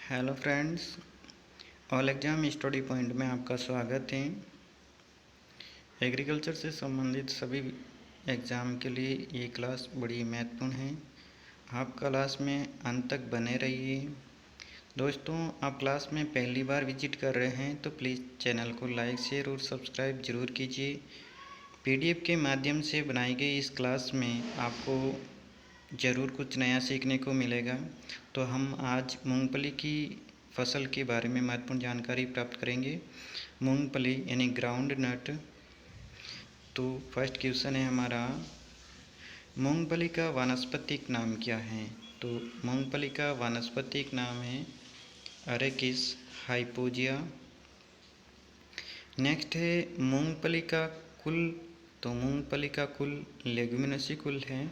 Hello friends, all exam study point में आपका स्वागत है। एग्रीकल्चर से संबंधित सभी एग्ज़ाम के लिए ये क्लास बड़ी महत्वपूर्ण है। आप क्लास में अंत तक बने रहिए। दोस्तों, आप क्लास में पहली बार विजिट कर रहे हैं तो प्लीज़ चैनल को लाइक शेयर और सब्सक्राइब ज़रूर कीजिए। पीडीएफ के माध्यम से बनाई गई इस क्लास में आपको ज़रूर कुछ नया सीखने को मिलेगा। तो हम आज मूंगफली की फसल के बारे में महत्वपूर्ण जानकारी प्राप्त करेंगे। मूंगफली यानी ग्राउंड नट। तो फर्स्ट क्वेश्चन है हमारा, मूंगफली का वानस्पतिक नाम क्या है? तो मूंगफली का वानस्पतिक नाम है अरेकिस हाइपोजिया। नेक्स्ट है मूंगफली का कुल। तो मूंगफली का कुल लेग्यूमिनेसी कुल है।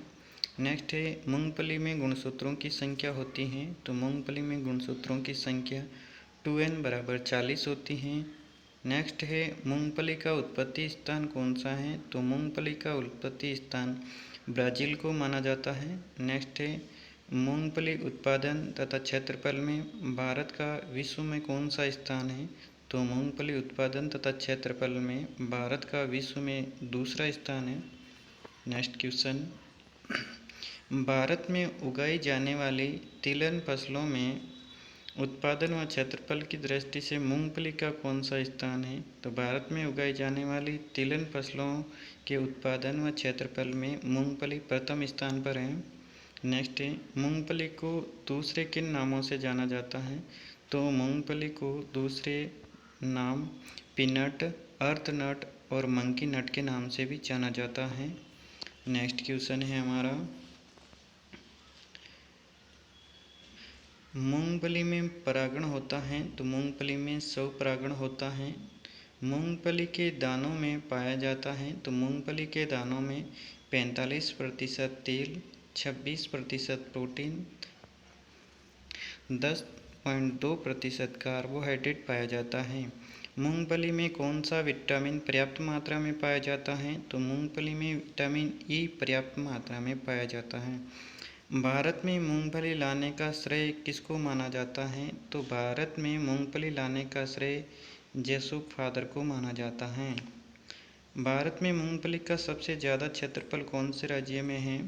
नेक्स्ट है मूंगफली में गुणसूत्रों की संख्या होती है। तो मूंगफली में गुणसूत्रों की संख्या 2n बराबर 40 होती है। नेक्स्ट है मूंगफली का उत्पत्ति स्थान कौन सा है? तो मूंगफली का उत्पत्ति स्थान ब्राज़ील को माना जाता है। नेक्स्ट है मूंगफली उत्पादन तथा क्षेत्रफल में भारत का विश्व में कौन सा स्थान है? तो मूंगफली उत्पादन तथा क्षेत्रफल में भारत का विश्व में दूसरा स्थान है। नेक्स्ट क्वेश्चन, भारत में उगाई जाने वाली तिलहन फसलों में उत्पादन व क्षेत्रफल की दृष्टि से मूंगफली का कौन सा स्थान है? तो भारत में उगाई जाने वाली तिलहन फसलों के उत्पादन व क्षेत्रफल में मूंगफली प्रथम स्थान पर है। नेक्स्ट है मूंगफली को दूसरे किन नामों से जाना जाता है? तो मूंगफली को दूसरे नाम पीनट, अर्थ नट और मंकी नट के नाम से भी जाना जाता है। नेक्स्ट क्वेश्चन है हमारा, मूंगफली में परागण होता है? तो मूंगफली में स्वपरागण होता है। मूंगफली के दानों में पाया जाता है? तो मूंगफली के दानों में 45% तेल, 26% प्रोटीन, 10.2% कार्बोहाइड्रेट पाया जाता है। मूंगफली में कौन सा विटामिन पर्याप्त मात्रा में पाया जाता है? तो मूंगफली में विटामिन ई पर्याप्त मात्रा में पाया जाता है। भारत में मूंगफली लाने का श्रेय किसको माना जाता है? तो भारत में मूंगफली लाने का श्रेय जेसुप फादर को माना जाता है। भारत में मूंगफली का सबसे ज़्यादा क्षेत्रफल कौन से राज्य में है?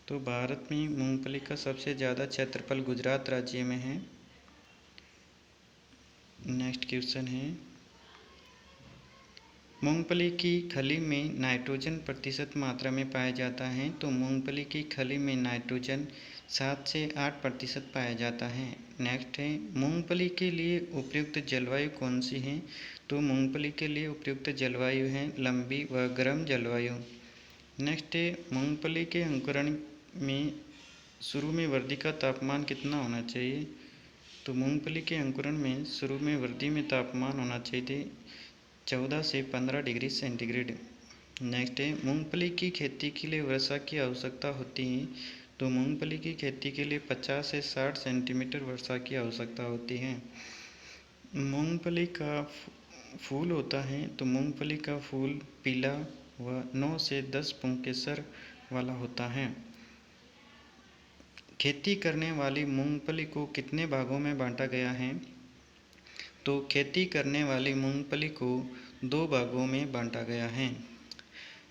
तो भारत में मूंगफली का सबसे ज़्यादा क्षेत्रफल गुजरात राज्य में है। नेक्स्ट क्वेश्चन है, मूंगफली की खली में नाइट्रोजन प्रतिशत मात्रा में पाया जाता है? तो मूंगफली की खली में नाइट्रोजन 7 से 8% पाया जाता है। नेक्स्ट है मूंगफली के लिए उपयुक्त जलवायु कौन सी है? तो मूंगफली के लिए उपयुक्त जलवायु है लंबी व गर्म जलवायु। नेक्स्ट है मूंगफली के अंकुरण में शुरू में वृद्धि का तापमान कितना होना चाहिए? तो मूंगफली के अंकुरण में शुरू में वृद्धि में तापमान होना चाहिए 14 से 15 डिग्री सेंटीग्रेड। नेक्स्ट है मूंगफली की खेती के लिए वर्षा की आवश्यकता होती है? तो मूंगफली की खेती के लिए 50 से 60 सेंटीमीटर वर्षा की आवश्यकता होती है। मूंगफली का फूल होता है? तो मूंगफली का फूल पीला व 9 से 10 पुंकेसर वाला होता है। खेती करने वाली मूंगफली को कितने भागों में बांटा गया है? तो खेती करने वाली मूंगफली को 2 भागों में बांटा गया है।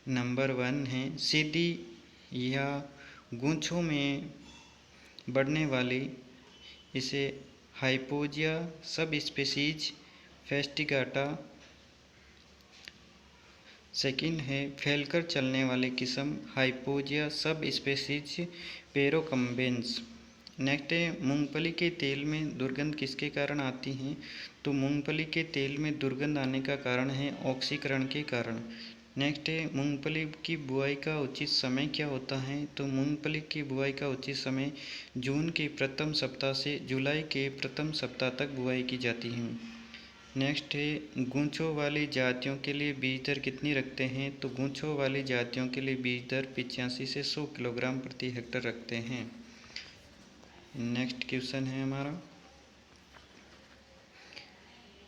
नंबर 1 है सीधी या गूंछों में बढ़ने वाली, इसे हाइपोजिया सब स्पीशीज फेस्टिगाटा। सेकंड है फैलकर चलने वाली किस्म हाइपोजिया सब स्पीशीज पेरोकम्बेंस। नेक्स्ट है मूंगफली के तेल में दुर्गंध किसके कारण आती है? तो मूंगफली के तेल में दुर्गंध आने का कारण है ऑक्सीकरण के कारण। नेक्स्ट है मूंगफली की बुआई का उचित समय क्या होता है? तो मूंगफली की बुआई का उचित समय जून के प्रथम सप्ताह से जुलाई के प्रथम सप्ताह तक बुआई की जाती है। नेक्स्ट है गूंछों वाली जातियों के लिए बीज दर कितनी रखते हैं? तो गूंछों वाली जातियों के लिए बीज दर 85 से 100 किलोग्राम प्रति हेक्टेयर रखते हैं। नेक्स्ट क्वेश्चन है हमारा,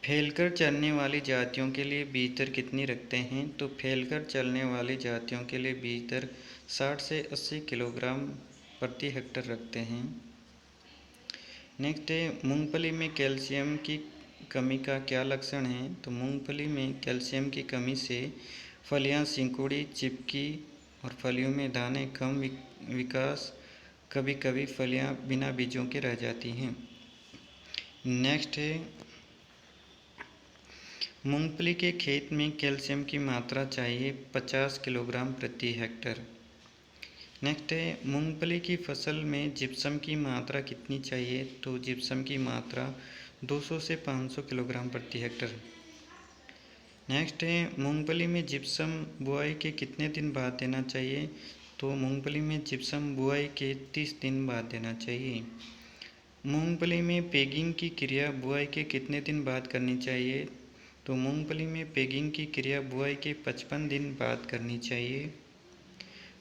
फैलकर चलने वाली जातियों के लिए बीज दर कितनी रखते हैं? तो फैलकर चलने वाली जातियों के लिए बीज दर 60 से 80 किलोग्राम प्रति हेक्टेयर रखते हैं। नेक्स्ट है मूंगफली में कैल्शियम की कमी का क्या लक्षण है। तो मूंगफली में कैल्शियम की कमी से फलियां सिकुड़ी चिपकी और फलियों में दाने कम विकास, कभी कभी फलियां बिना बीजों के रह जाती हैं। नेक्स्ट है मूंगफली के खेत में कैल्शियम की मात्रा चाहिए 50 किलोग्राम प्रति हेक्टेयर। नेक्स्ट है मूंगफली की फसल में जिप्सम की मात्रा कितनी चाहिए। तो जिप्सम की मात्रा 200 से 500 किलोग्राम प्रति हेक्टेयर। नेक्स्ट है मूंगफली में जिप्सम बुआई के कितने दिन बाद देना चाहिए। तो मूंगफली में जिप्सम बुआई के 30 दिन बाद देना चाहिए। मूंगफली में पेगिंग की क्रिया बुआई के कितने दिन बाद करनी चाहिए। तो मूंगफली में पेगिंग की क्रिया बुआई के 55 दिन बाद करनी चाहिए।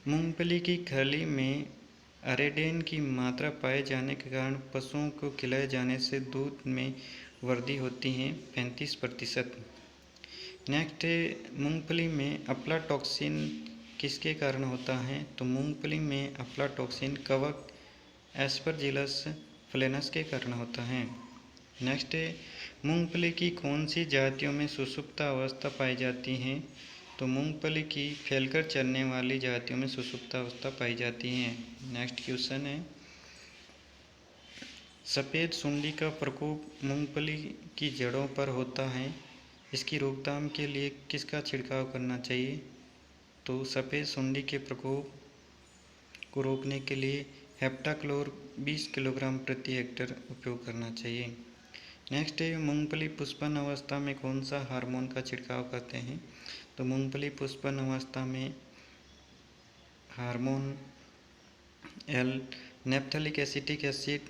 मूंगफली की खली में अरेडेन की मात्रा पाए जाने के कारण पशुओं को खिलाए जाने से दूध में वृद्धि होती है 35%। नेक्स्ट है मूंगफली में अफ्लाटॉक्सिन किसके कारण होता है। तो मूंगफली में अफ्लाटॉक्सिन कवक एस्परजिलस फ्लेनस के कारण होता है। नेक्स्ट है मूंगफली की कौन सी जातियों में सुषुप्त अवस्था पाई जाती है। तो मूंगफली की फैलकर चलने वाली जातियों में सुषुप्त अवस्था पाई जाती है। नेक्स्ट क्वेश्चन है सफ़ेद सुंडी का प्रकोप मूंगफली की जड़ों पर होता है, इसकी रोकथाम के लिए किसका छिड़काव करना चाहिए। तो सफ़ेद सुंडी के प्रकोप को रोकने के लिए हेप्टाक्लोर 20 किलोग्राम प्रति हेक्टेयर उपयोग करना चाहिए। नेक्स्ट है मूंगफली पुष्पन अवस्था में कौन सा हार्मोन का छिड़काव करते हैं। तो मूंगफली पुष्पन अवस्था में हार्मोन एल नेप्थलिक एसिटिक एसिड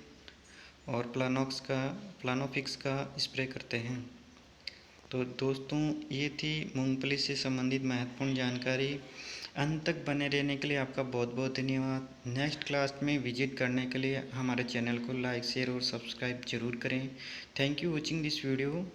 और प्लानोफिक्स का स्प्रे करते हैं। तो दोस्तों ये थी मूंगफली से संबंधित महत्वपूर्ण जानकारी। अंत तक बने रहने के लिए आपका बहुत बहुत धन्यवाद। नेक्स्ट क्लास में विजिट करने के लिए हमारे चैनल को लाइक शेयर और सब्सक्राइब जरूर करें। Thank you watching this video.